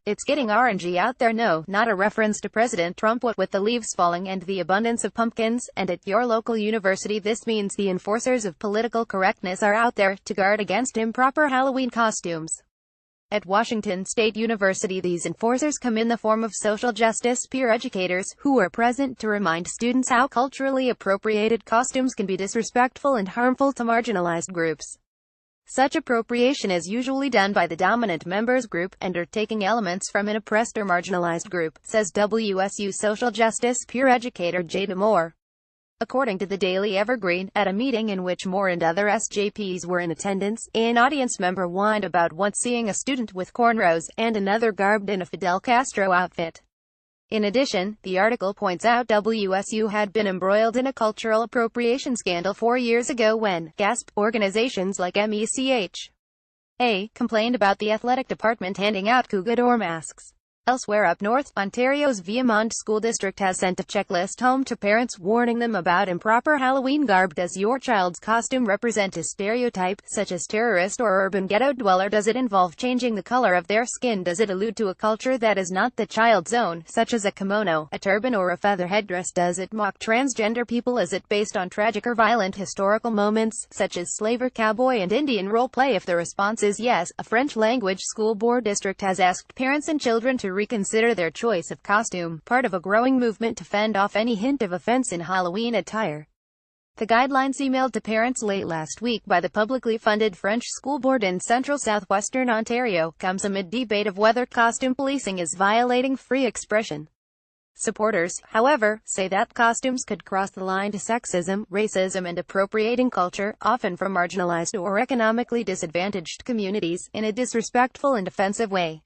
It's getting orangey out there. No, not a reference to President Trump. What with the leaves falling and the abundance of pumpkins, and at your local university this means the enforcers of political correctness are out there to guard against improper Halloween costumes. At Washington State University, these enforcers come in the form of social justice peer educators, who are present to remind students how culturally appropriated costumes can be disrespectful and harmful to marginalized groups. Such appropriation is usually done by the dominant members group, and are taking elements from an oppressed or marginalized group, says WSU social justice peer educator Jada Moore. According to the Daily Evergreen, at a meeting in which Moore and other SJPs were in attendance, an audience member whined about once seeing a student with cornrows, and another garbed in a Fidel Castro outfit. In addition, the article points out WSU had been embroiled in a cultural appropriation scandal 4 years ago when, organizations like MECHA complained about the athletic department handing out Cougador masks. Elsewhere up north, Ontario's Viamond School District has sent a checklist home to parents warning them about improper Halloween garb. Does your child's costume represent a stereotype, such as terrorist or urban ghetto dweller? Does it involve changing the color of their skin? Does it allude to a culture that is not the child's own, such as a kimono, a turban or a feather headdress? Does it mock transgender people? Is it based on tragic or violent historical moments, such as slaver, cowboy and Indian role play? If the response is yes, a French-language school board district has asked parents and children to reconsider their choice of costume, part of a growing movement to fend off any hint of offense in Halloween attire. The guidelines emailed to parents late last week by the publicly funded French school board in central southwestern Ontario comes amid debate of whether costume policing is violating free expression. Supporters, however, say that costumes could cross the line to sexism, racism and appropriating culture, often from marginalized or economically disadvantaged communities, in a disrespectful and offensive way.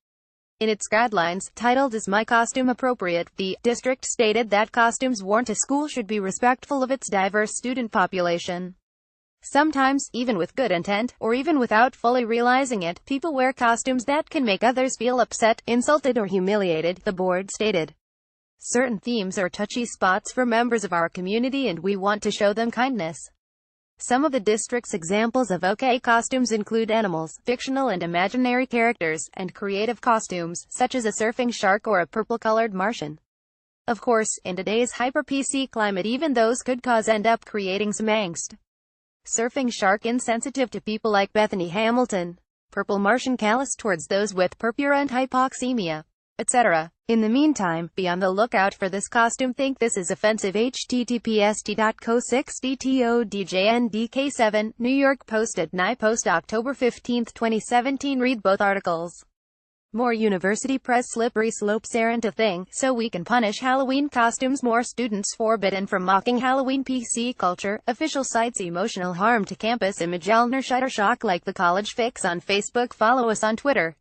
In its guidelines, titled "Is My Costume Appropriate?", the district stated that costumes worn to school should be respectful of its diverse student population. Sometimes, even with good intent, or even without fully realizing it, people wear costumes that can make others feel upset, insulted or humiliated, the board stated. Certain themes are touchy spots for members of our community and we want to show them kindness. Some of the district's examples of OK costumes include animals, fictional and imaginary characters, and creative costumes, such as a surfing shark or a purple-colored Martian. Of course, in today's hyper-PC climate even those could end up creating some angst. Surfing shark insensitive to people like Bethany Hamilton. Purple Martian callous towards those with purpurant hypoxemia, etc. In the meantime, be on the lookout for this costume. Think this is offensive? https://co6dtodjndk7, New York Post at NY Post October 15, 2017. Read both articles. More university press. Slippery slopes aren't a thing, so we can punish Halloween costumes. More students forbidden from mocking Halloween. PC culture. Official sites. Emotional harm to campus image. Elner Shutterstock. Like the College Fix on Facebook. Follow us on Twitter.